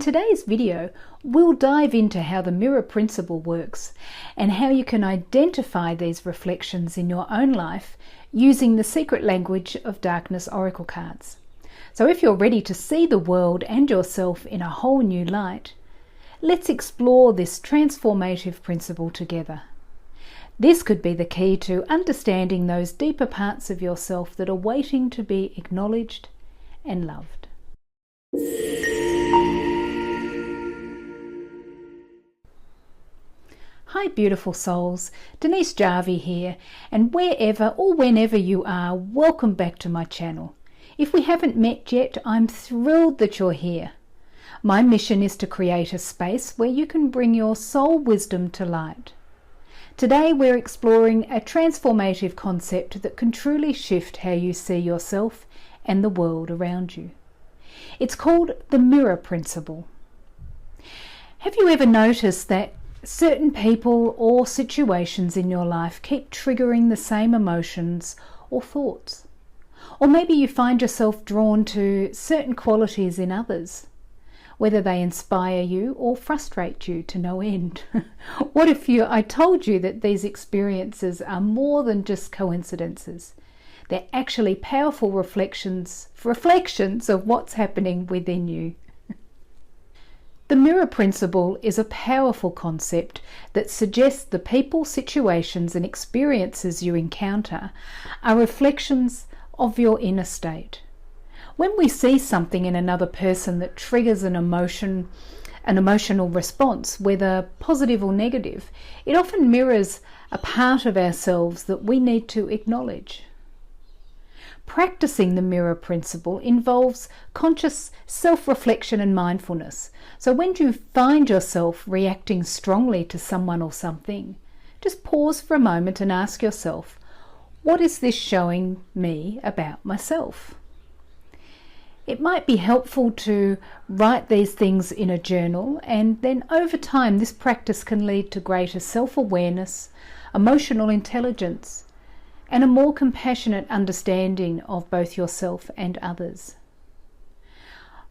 today's video, we'll dive into how the mirror principle works and how you can identify these reflections in your own life using the secret language of darkness oracle cards. So if you're ready to see the world and yourself in a whole new light, let's explore this transformative principle together. This could be the key to understanding those deeper parts of yourself that are waiting to be acknowledged and loved. Hi beautiful souls, Denise Jarvie here, and wherever or whenever you are, welcome back to my channel. If we haven't met yet, I'm thrilled that you're here. My mission is to create a space where you can bring your soul wisdom to light. Today we're exploring a transformative concept that can truly shift how you see yourself and the world around you. It's called the mirror principle. Have you ever noticed that certain people or situations in your life keep triggering the same emotions or thoughts? Or maybe you find yourself drawn to certain qualities in others, whether they inspire you or frustrate you to no end. What if I told you that these experiences are more than just coincidences? They're actually powerful reflections of what's happening within you. The mirror principle is a powerful concept that suggests the people, situations and experiences you encounter are reflections of your inner state. When we see something in another person that triggers an emotional response, whether positive or negative, it often mirrors a part of ourselves that we need to acknowledge. Practicing the mirror principle involves conscious self-reflection and mindfulness. So when you find yourself reacting strongly to someone or something, just pause for a moment and ask yourself, what is this showing me about myself? It might be helpful to write these things in a journal, and then over time this practice can lead to greater self-awareness, emotional intelligence, and a more compassionate understanding of both yourself and others.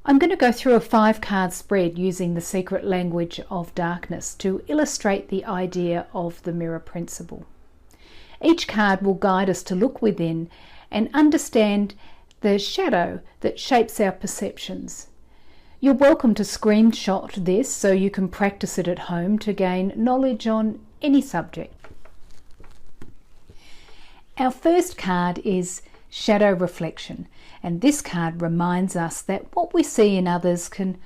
I'm going to go through a 5-card spread using the secret language of darkness to illustrate the idea of the mirror principle. Each card will guide us to look within and understand the shadow that shapes our perceptions. You're welcome to screenshot this so you can practice it at home to gain knowledge on any subject. Our first card is shadow reflection, and this card reminds us that what we see in others can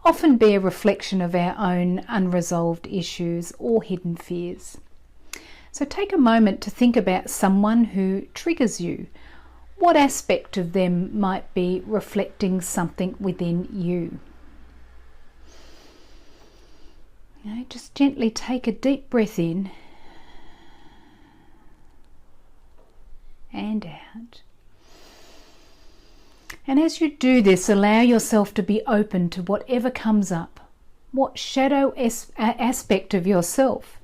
often be a reflection of our own unresolved issues or hidden fears. So take a moment to think about someone who triggers you. What aspect of them might be reflecting something within you? Just gently take a deep breath in and out. And as you do this, allow yourself to be open to whatever comes up. What shadow aspect of yourself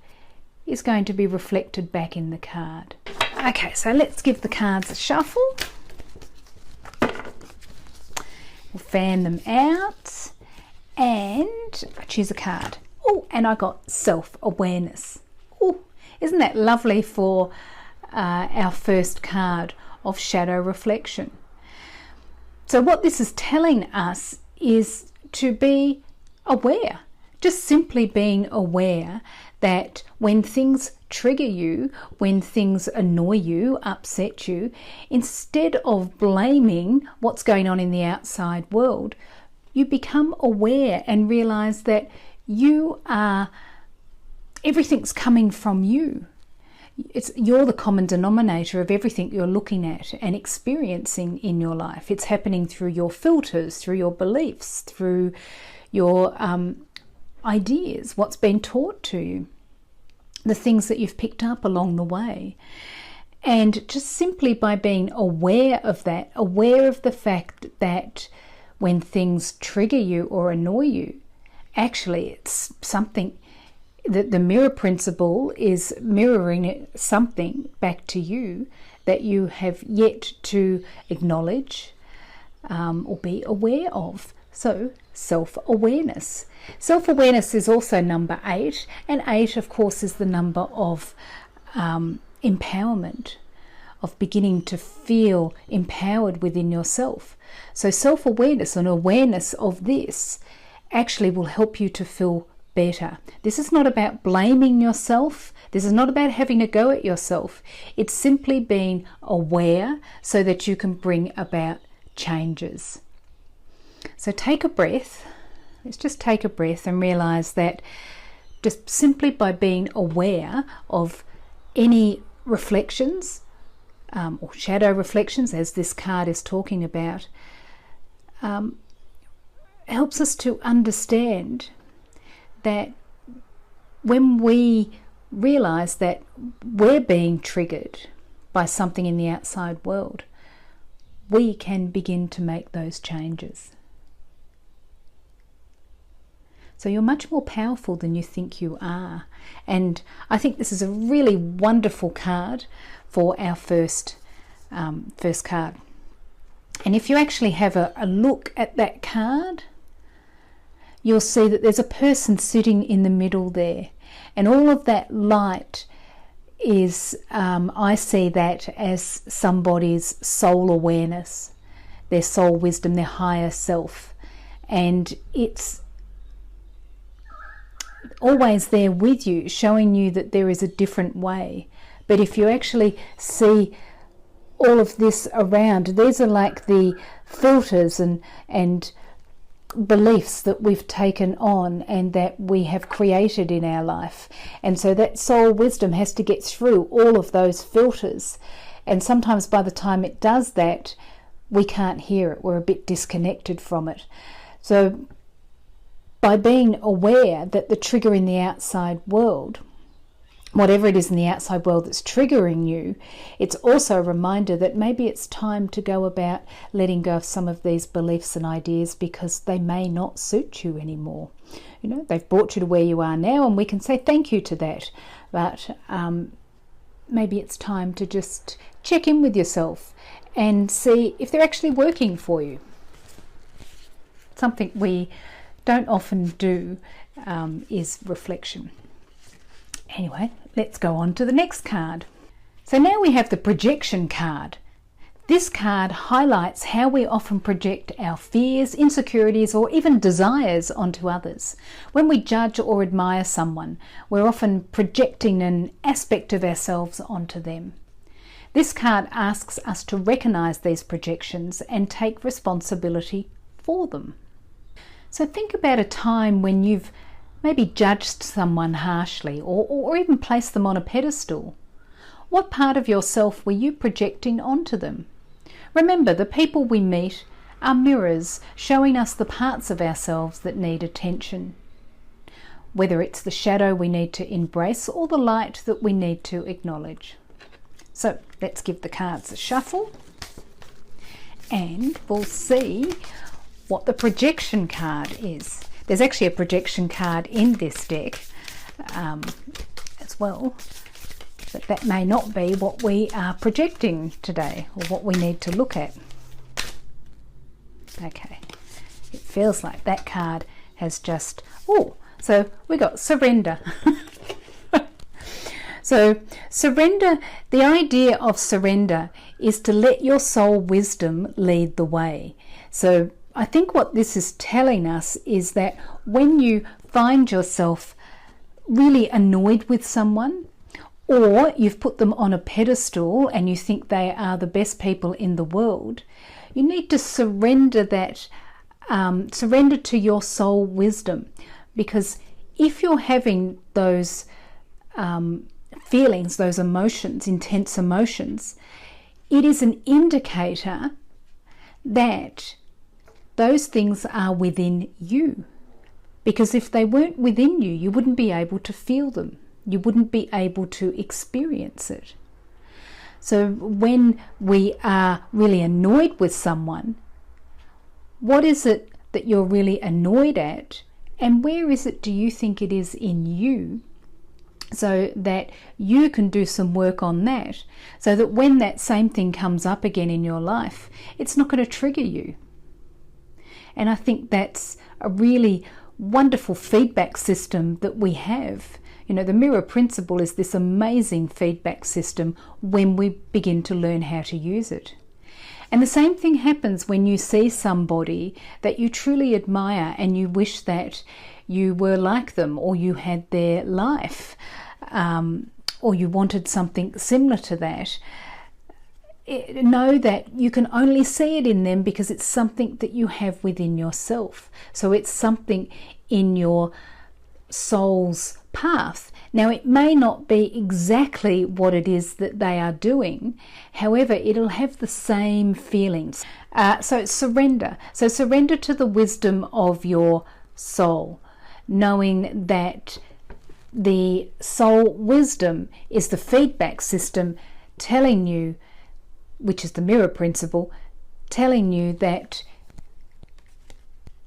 is going to be reflected back in the card. Okay, so let's give the cards a shuffle. We'll fan them out and choose a card. Oh, and I got self-awareness. Oh, isn't that lovely for our first card of shadow reflection? So what this is telling us is to be aware, just simply being aware that when things trigger you, when things annoy you, upset you, instead of blaming what's going on in the outside world, you become aware and realize that everything's coming from you. You're the common denominator of everything you're looking at and experiencing in your life. It's happening through your filters, through your beliefs, through your ideas, what's been taught to you, the things that you've picked up along the way. And just simply by being aware of that, aware of the fact that when things trigger you or annoy you, actually it's something that the mirror principle is mirroring something back to you that you have yet to acknowledge or be aware of. So, self-awareness. Self-awareness is also number 8, and 8, of course, is the number of empowerment, of beginning to feel empowered within yourself. So self-awareness and awareness of this actually will help you to feel better. This is not about blaming yourself. This is not about having a go at yourself. It's simply being aware so that you can bring about changes. So take a breath. Let's just take a breath and realize that just simply by being aware of any reflections or shadow reflections, as this card is talking about, helps us to understand that when we realize that we're being triggered by something in the outside world, we can begin to make those changes. So you're much more powerful than you think you are. And I think this is a really wonderful card for our first card. And if you actually have a look at that card, you'll see that there's a person sitting in the middle there. And all of that light is, I see that as somebody's soul awareness, their soul wisdom, their higher self. And it's always there with you, showing you that there is a different way. But if you actually see all of this around, these are like the filters and beliefs that we've taken on and that we have created in our life. And so that soul wisdom has to get through all of those filters. And sometimes by the time it does that, we can't hear it. We're a bit disconnected from it. So by being aware that the trigger in the outside world, whatever it is in the outside world that's triggering you, it's also a reminder that maybe it's time to go about letting go of some of these beliefs and ideas because they may not suit you anymore. You know, they've brought you to where you are now, and we can say thank you to that. But maybe it's time to just check in with yourself and see if they're actually working for you. Something we don't often do is reflection. Anyway, let's go on to the next card. So now we have the projection card. This card highlights how we often project our fears, insecurities, or even desires onto others. When we judge or admire someone, we're often projecting an aspect of ourselves onto them. This card asks us to recognize these projections and take responsibility for them. So think about a time when you've maybe judged someone harshly or even placed them on a pedestal. What part of yourself were you projecting onto them? Remember, the people we meet are mirrors showing us the parts of ourselves that need attention, whether it's the shadow we need to embrace or the light that we need to acknowledge. So let's give the cards a shuffle and we'll see what the projection card is. There's actually a projection card in this deck as well, but that may not be what we are projecting today or what we need to look at. Okay, it feels like that card has just, so we got surrender. So surrender, the idea of surrender is to let your soul wisdom lead the way. So I think what this is telling us is that when you find yourself really annoyed with someone, or you've put them on a pedestal and you think they are the best people in the world, you need to surrender that, surrender to your soul wisdom. Because if you're having those feelings, those emotions, intense emotions, it is an indicator that those things are within you. Because if they weren't within you, you wouldn't be able to feel them. You wouldn't be able to experience it. So when we are really annoyed with someone, what is it that you're really annoyed at? And where is it do you think it is in you? So that you can do some work on that. So that when that same thing comes up again in your life, it's not going to trigger you. And I think that's a really wonderful feedback system that we have. You know, the mirror principle is this amazing feedback system when we begin to learn how to use it. And the same thing happens when you see somebody that you truly admire and you wish that you were like them, or you had their life, or you wanted something similar to that. Know that you can only see it in them because it's something that you have within yourself. So it's something in your soul's path. Now, it may not be exactly what it is that they are doing. However, it'll have the same feelings. So it's surrender. So surrender to the wisdom of your soul, knowing that the soul wisdom is the feedback system telling you, which is the mirror principle, telling you that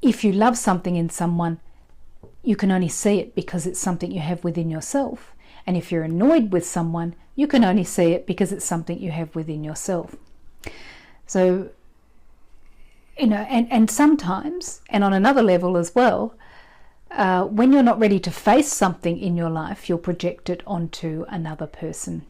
if you love something in someone, you can only see it because it's something you have within yourself. And if you're annoyed with someone, you can only see it because it's something you have within yourself. So, you know, and sometimes, and on another level as well, when you're not ready to face something in your life, you'll project it onto another person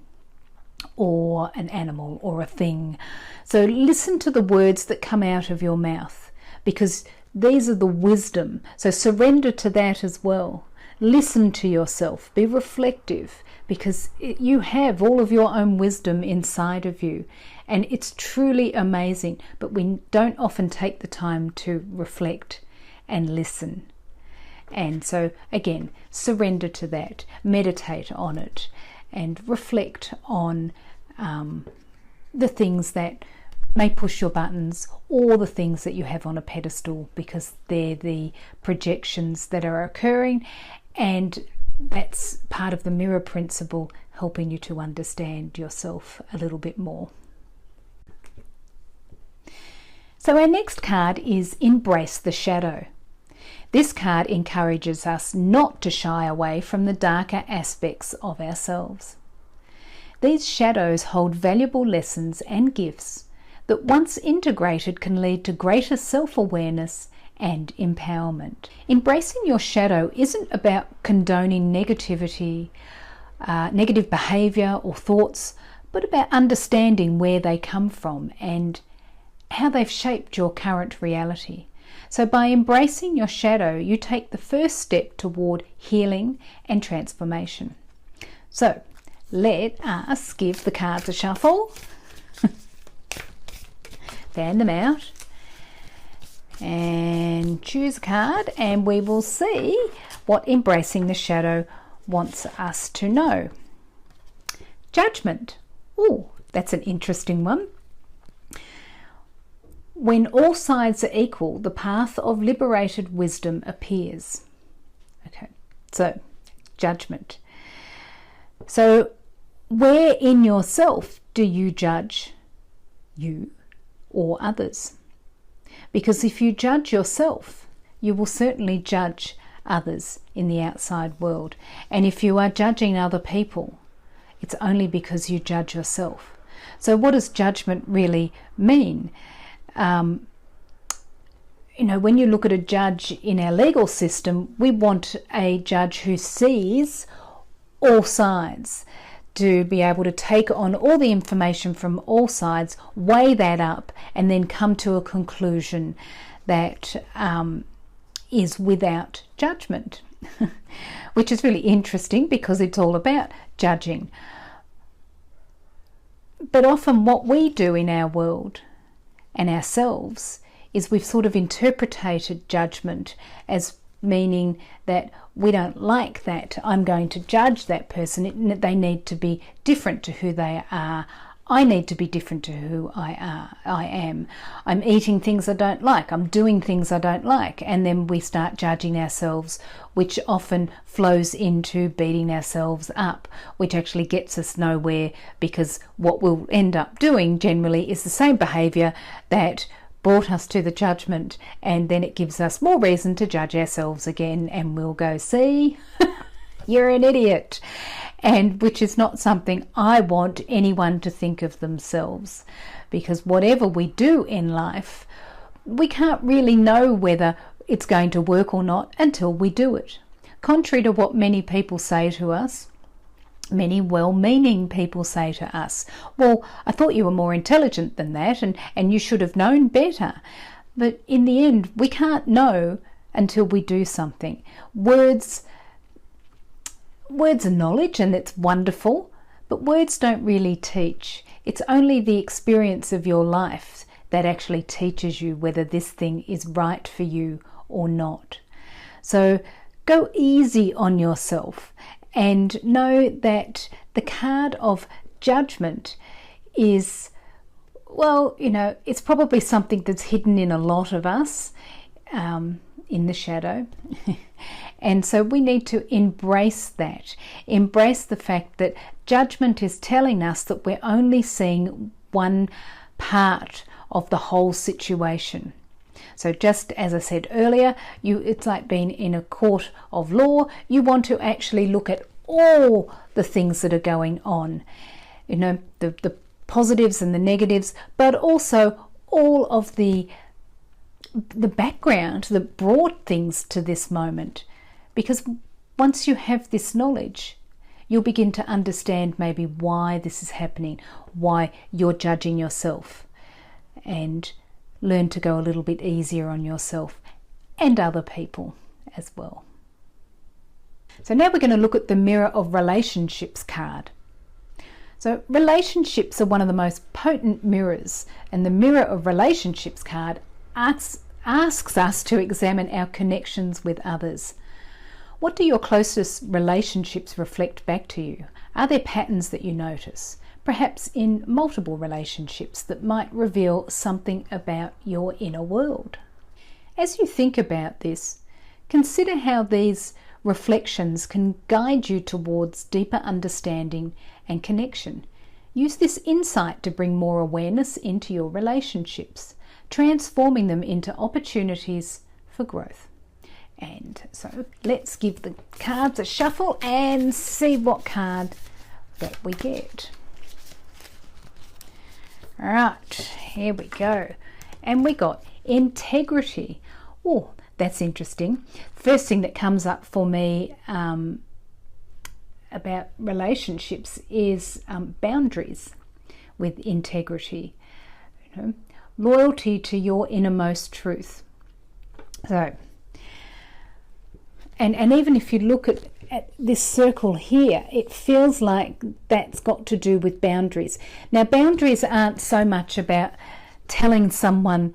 or an animal or a thing. So listen to the words that come out of your mouth, because these are the wisdom. So surrender to that as well. Listen to yourself. Be reflective, because you have all of your own wisdom inside of you. And it's truly amazing. But we don't often take the time to reflect and listen. And so, again, surrender to that. Meditate on it. And reflect on the things that may push your buttons, or the things that you have on a pedestal, because they're the projections that are occurring, and that's part of the mirror principle, helping you to understand yourself a little bit more. So our next card is Embrace the Shadow. This card encourages us not to shy away from the darker aspects of ourselves. These shadows hold valuable lessons and gifts that once integrated can lead to greater self-awareness and empowerment. Embracing your shadow isn't about condoning negativity, negative behaviour or thoughts, but about understanding where they come from and how they've shaped your current reality. So by embracing your shadow, you take the first step toward healing and transformation. So let us give the cards a shuffle. Fan them out and choose a card, and we will see what embracing the shadow wants us to know. Judgment. Oh, that's an interesting one. When all sides are equal, the path of liberated wisdom appears. Okay, so judgment. So where in yourself do you judge you or others? Because if you judge yourself, you will certainly judge others in the outside world. And if you are judging other people, it's only because you judge yourself. So what does judgment really mean? You know, when you look at a judge in our legal system, we want a judge who sees all sides, to be able to take on all the information from all sides, weigh that up, and then come to a conclusion that is without judgment, which is really interesting because it's all about judging. But often what we do in our world and ourselves is we've sort of interpreted judgment as meaning that we don't like that, I'm going to judge that person, they need to be different to who they are, I need to be different to who I am, I'm eating things I don't like, I'm doing things I don't like, and then we start judging ourselves, which often flows into beating ourselves up, which actually gets us nowhere, because what we'll end up doing generally is the same behaviour that brought us to the judgment, and then it gives us more reason to judge ourselves again, and we'll go, see, you're an idiot, and which is not something I want anyone to think of themselves, because whatever we do in life, we can't really know whether it's going to work or not until we do it. Contrary to what many people say to us, many well-meaning people say to us, well, I thought you were more intelligent than that, and you should have known better. But in the end, we can't know until we do something. Words are knowledge, and it's wonderful, but words don't really teach. It's only the experience of your life that actually teaches you whether this thing is right for you or not. So go easy on yourself and know that the card of Judgment is, well, it's probably something that's hidden in a lot of us, in the shadow. And so we need to embrace that. Embrace the fact that Judgment is telling us that we're only seeing one part of the whole situation. So just as I said earlier, it's like being in a court of law. You want to actually look at all the things that are going on. The positives and the negatives, but also all of the background that brought things to this moment. Because once you have this knowledge, you'll begin to understand maybe why this is happening, why you're judging yourself, and learn to go a little bit easier on yourself and other people as well. So now we're going to look at the Mirror of Relationships card. So relationships are one of the most potent mirrors, and the Mirror of Relationships card asks us to examine our connections with others. What do your closest relationships reflect back to you? Are there patterns that you notice? Perhaps in multiple relationships that might reveal something about your inner world. As you think about this, consider how these reflections can guide you towards deeper understanding and connection. Use this insight to bring more awareness into your relationships, transforming them into opportunities for growth. And so let's give the cards a shuffle and see what card that we get. All right, here we go. And we got integrity. Oh, that's interesting. First thing that comes up for me about relationships is boundaries with integrity. Loyalty to your innermost truth. So, and even if you look at this circle here, it feels like that's got to do with boundaries. Now, boundaries aren't so much about telling someone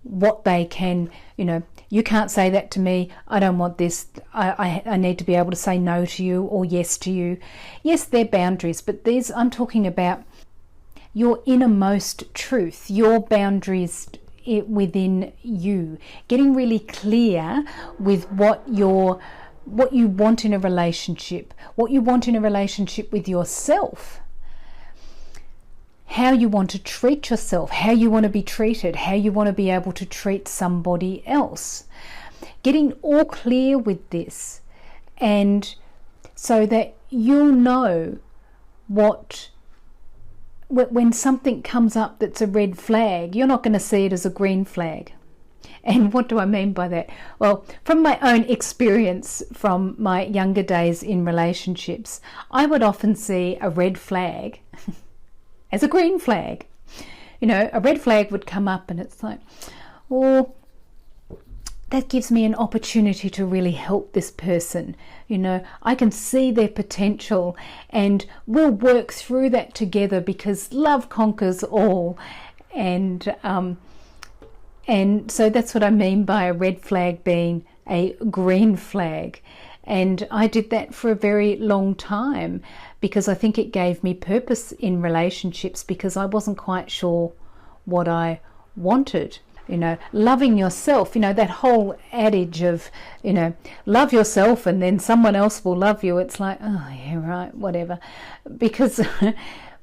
what they can, you can't say that to me, I don't want this, I need to be able to say no to you or yes to you. Yes, they're boundaries, but I'm talking about your innermost truth, your boundaries within you, getting really clear with what you want in a relationship, what you want in a relationship with yourself, how you want to treat yourself, how you want to be treated, how you want to be able to treat somebody else. Getting all clear with this, and so that you'll know when something comes up that's a red flag, you're not going to see it as a green flag. And what do I mean by that? Well, from my own experience from my younger days in relationships, I would often see a red flag as a green flag. A red flag would come up and it's like, well, that gives me an opportunity to really help this person. I can see their potential and we'll work through that together because love conquers all. And so that's what I mean by a red flag being a green flag. And I did that for a very long time because I think it gave me purpose in relationships because I wasn't quite sure what I wanted. Loving yourself, that whole adage of, love yourself and then someone else will love you. It's like, oh, yeah, right, whatever. Because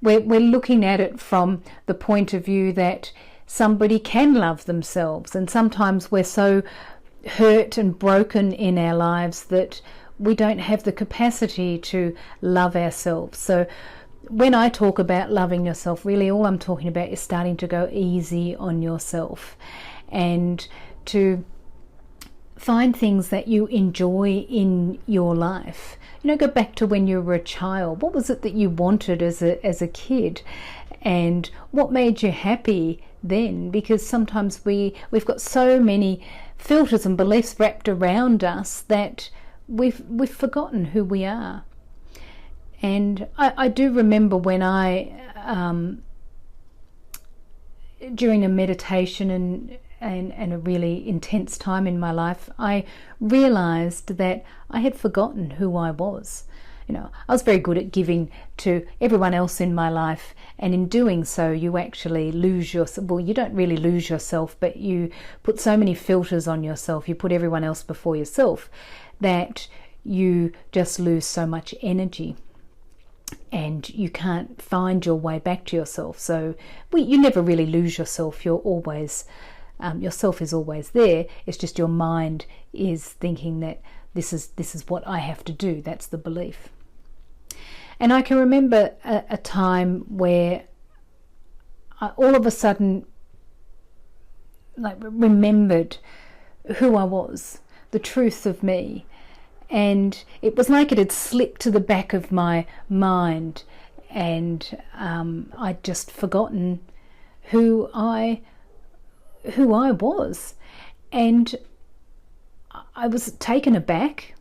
we're looking at it from the point of view that somebody can love themselves. And sometimes we're so hurt and broken in our lives that we don't have the capacity to love ourselves. So when I talk about loving yourself, really all I'm talking about is starting to go easy on yourself and to find things that you enjoy in your life. Go back to when you were a child. What was it that you wanted as a kid, and what made you happy then? Because sometimes we've got so many filters and beliefs wrapped around us that we've forgotten who we are. And I do remember when I during a meditation and a really intense time in my life, I realized that I had forgotten who I was. I was very good at giving to everyone else in my life, and in doing so you actually lose yourself. Well, you don't really lose yourself, but you put so many filters on yourself, you put everyone else before yourself, that you just lose so much energy and you can't find your way back to yourself. So you never really lose yourself. You're always yourself is always there. It's just your mind is thinking that this is what I have to do. That's the belief. And I can remember a time where I all of a sudden remembered who I was, the truth of me, and it was like it had slipped to the back of my mind, and I'd just forgotten who I was, and I was taken aback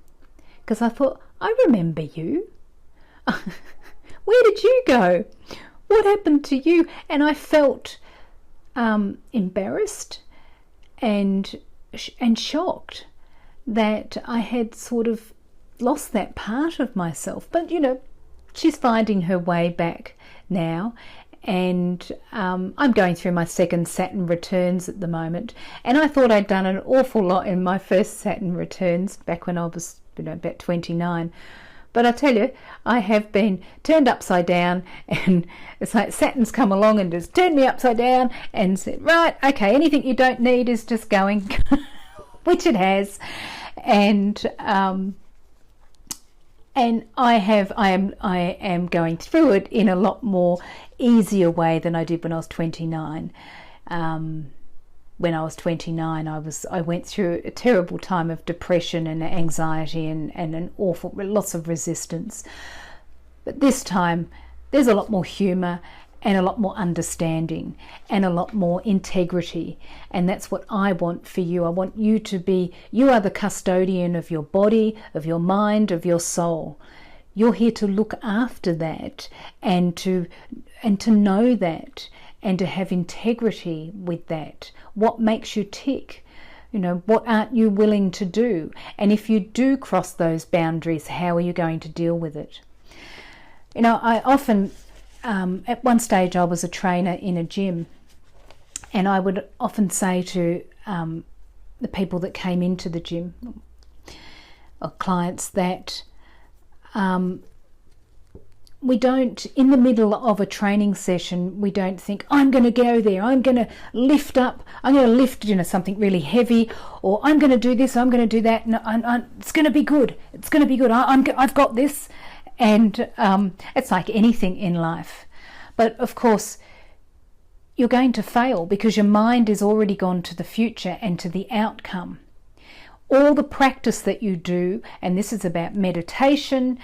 because I thought, I remember you. Where did you go? What happened to you? And I felt embarrassed and shocked that I had sort of lost that part of myself. But she's finding her way back now, and I'm going through my second Saturn returns at the moment, and I thought I'd done an awful lot in my first Saturn returns back when I was about 29. But I tell you, I have been turned upside down, and it's like Saturn's come along and just turned me upside down and said, right, okay, anything you don't need is just going, which it has. And I am going through it in a lot more easier way than I did when I was 29. When I was 29, I went through a terrible time of depression and anxiety and an awful lots of resistance. But this time, there's a lot more humour and a lot more understanding and a lot more integrity. And that's what I want for you. I want you to be, you are the custodian of your body, of your mind, of your soul. You're here to look after that and to know that, and to have integrity with that. What makes you tick? What aren't you willing to do? And if you do cross those boundaries, how are you going to deal with it? I often, at one stage I was a trainer in a gym, and I would often say to the people that came into the gym, or clients, that we don't, in the middle of a training session, we don't think, I'm going to go there, I'm going to lift something really heavy, or I'm going to do this, I'm going to do that, and it's going to be good, I've got this. And it's like anything in life. But of course, you're going to fail because your mind is already gone to the future and to the outcome. All the practice that you do, and this is about meditation,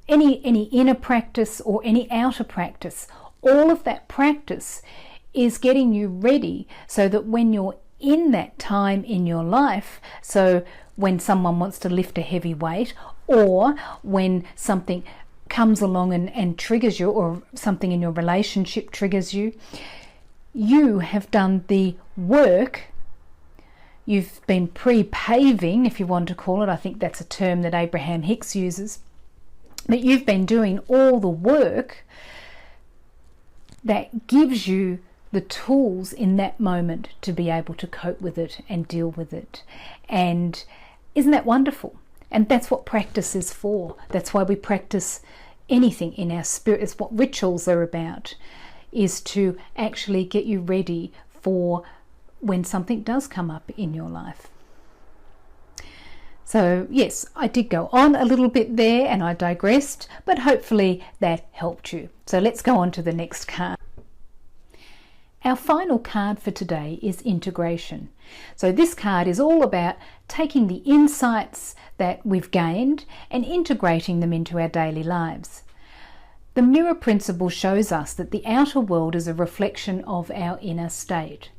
any inner practice or any outer practice, all of that practice is getting you ready so that when you're in that time in your life, so when someone wants to lift a heavy weight, or when something comes along and triggers you, or something in your relationship triggers you, you have done the work. You've been pre-paving, if you want to call it. I think that's a term that Abraham Hicks uses. But you've been doing all the work that gives you the tools in that moment to be able to cope with it and deal with it. And isn't that wonderful? And that's what practice is for. That's why we practice anything in our spirit. It's what rituals are about, is to actually get you ready for when something does come up in your life. So yes, I did go on a little bit there and I digressed, but hopefully that helped you. So let's go on to the next card. Our final card for today is integration. So this card is all about taking the insights that we've gained and integrating them into our daily lives. The mirror principle shows us that the outer world is a reflection of our inner state.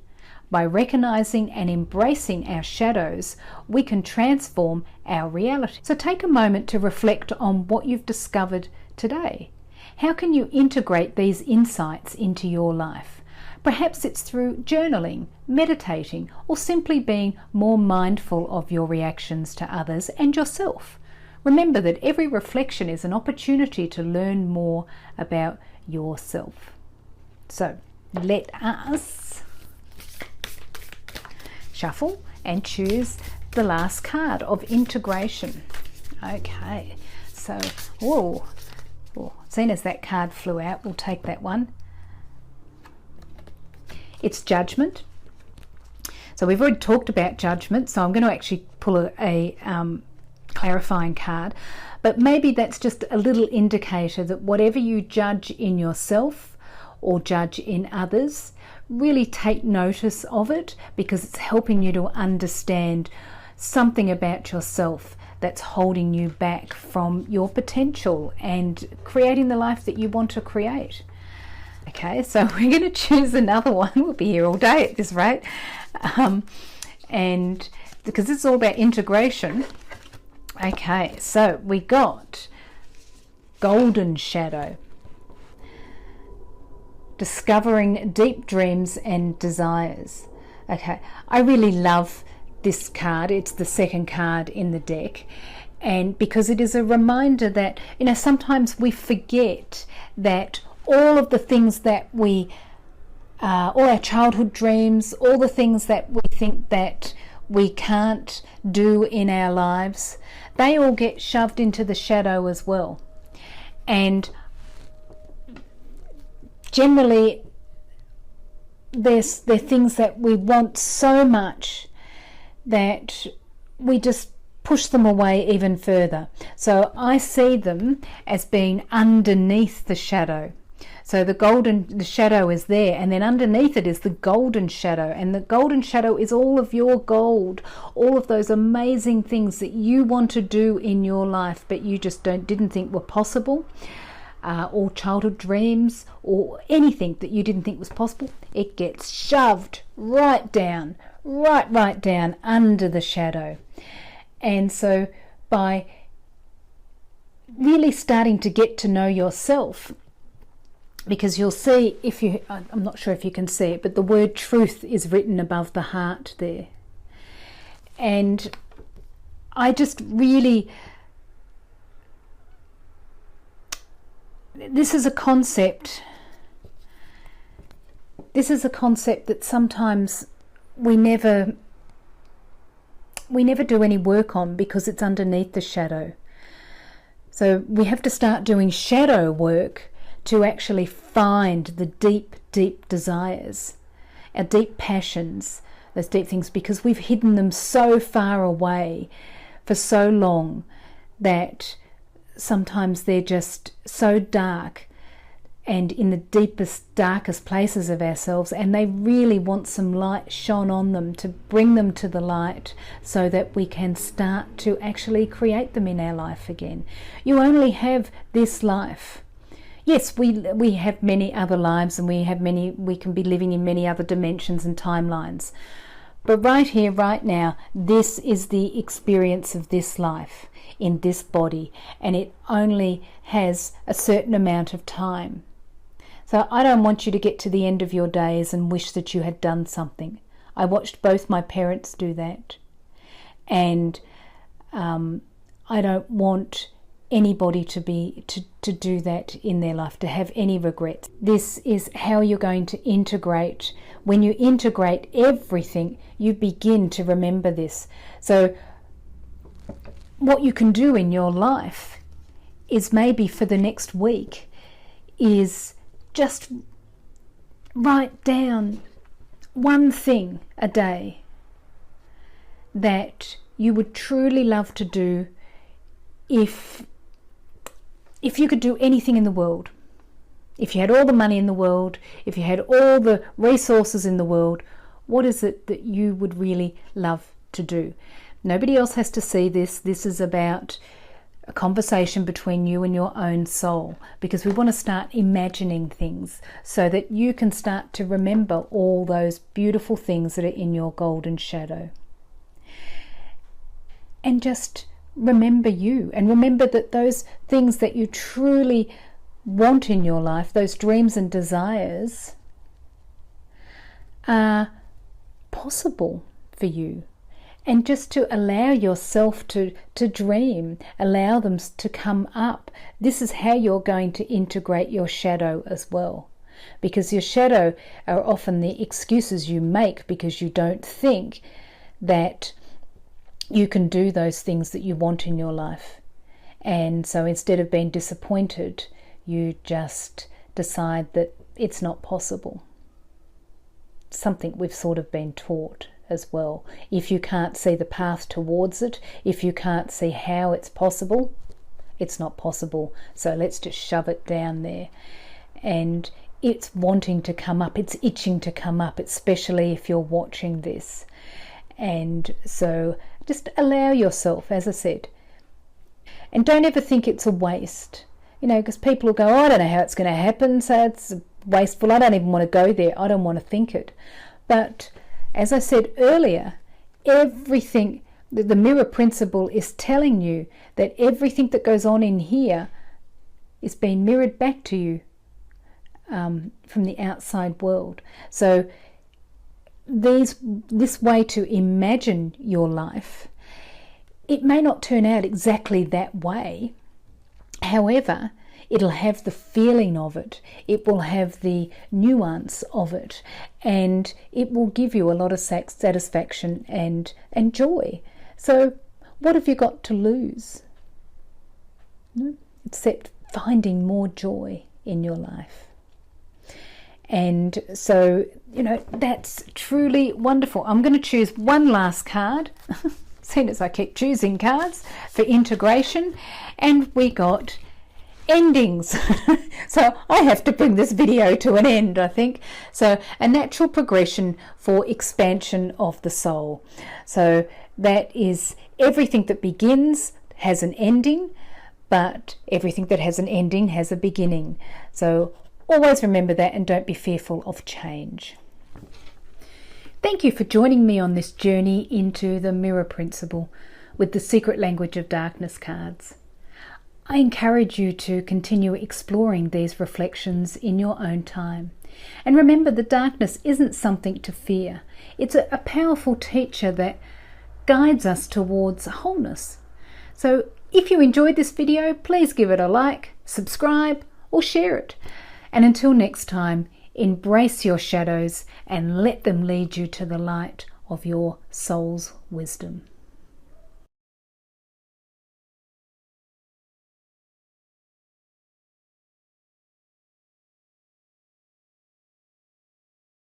By recognizing and embracing our shadows, we can transform our reality. So take a moment to reflect on what you've discovered today. How can you integrate these insights into your life? Perhaps it's through journaling, meditating, or simply being more mindful of your reactions to others and yourself. Remember that every reflection is an opportunity to learn more about yourself. So let us shuffle and choose the last card of integration. Okay, so seeing as that card flew out, we'll take that one. It's Judgment. So we've already talked about judgment, so I'm going to actually pull a clarifying card, but maybe that's just a little indicator that whatever you judge in yourself or judge in others, really take notice of it, because it's helping you to understand something about yourself that's holding you back from your potential and creating the life that you want to create. Okay, so we're going to choose another one. We'll be here all day at this rate. And because it's all about integration. Okay, so we got Golden Shadow. Discovering deep dreams and desires. Okay, I really love this card. It's the second card in the deck. And because it is a reminder that, sometimes we forget that all of the things that all our childhood dreams, all the things that we think that we can't do in our lives, they all get shoved into the shadow as well. And generally, they're things that we want so much that we just push them away even further. So I see them as being underneath the shadow. So the shadow is there, and then underneath it is the golden shadow, and the golden shadow is all of your gold, all of those amazing things that you want to do in your life but you just didn't think were possible, or childhood dreams, or anything that you didn't think was possible. It gets shoved right down under the shadow. And so by really starting to get to know yourself, because you'll see, I'm not sure if you can see it, but the word truth is written above the heart there. And I just really, this is a concept that sometimes we never do any work on because it's underneath the shadow. So we have to start doing shadow work to actually find the deep, deep desires, our deep passions, those deep things, because we've hidden them so far away for so long that sometimes they're just so dark and in the deepest, darkest places of ourselves, and they really want some light shone on them to bring them to the light so that we can start to actually create them in our life again. You only have this life. Yes, we have many other lives, and we can be living in many other dimensions and timelines. But right here, right now, this is the experience of this life in this body, and it only has a certain amount of time. So I don't want you to get to the end of your days and wish that you had done something. I watched both my parents do that, and I don't want anybody to do that in their life, to have any regrets. This is how you're going to integrate. When you integrate everything, you begin to remember this. So what you can do in your life is, maybe for the next week, is just write down one thing a day that you would truly love to do if you could do anything in the world. If you had all the money in the world, if you had all the resources in the world, what is it that you would really love to do? Nobody else has to see this. This is about a conversation between you and your own soul, because we want to start imagining things so that you can start to remember all those beautiful things that are in your golden shadow. And just remember you, and remember that those things that you truly want in your life, those dreams and desires, are possible for you. And just to allow yourself to dream, allow them to come up. This is how you're going to integrate your shadow as well. Because your shadow are often the excuses you make because you don't think that you can do those things that you want in your life. And so instead of being disappointed, you just decide that it's not possible. Something we've sort of been taught as well. If you can't see the path towards it, if you can't see how it's possible, it's not possible. So let's just shove it down there. And it's wanting to come up, it's itching to come up, especially if you're watching this. And so just allow yourself, as I said, and don't ever think it's a waste. Because people will go, I don't know how it's going to happen, so it's wasteful. I don't even want to go there. I don't want to think it. But as I said earlier, everything, the mirror principle is telling you that everything that goes on in here is being mirrored back to you from the outside world. So this way to imagine your life, it may not turn out exactly that way. However, it'll have the feeling of it, it will have the nuance of it, and it will give you a lot of satisfaction and joy. So what have you got to lose? Except finding more joy in your life. And so, that's truly wonderful. I'm going to choose one last card, seeing as I keep choosing cards, for integration. And we got endings. So I have to bring this video to an end, I think. So a natural progression for expansion of the soul. So that is everything that begins has an ending, but everything that has an ending has a beginning. So always remember that, and don't be fearful of change. Thank you for joining me on this journey into the mirror principle with the Secret Language of Darkness cards. I encourage you to continue exploring these reflections in your own time. And remember, the darkness isn't something to fear. It's a powerful teacher that guides us towards wholeness. So if you enjoyed this video, please give it a like, subscribe, or share it. And until next time, embrace your shadows and let them lead you to the light of your soul's wisdom.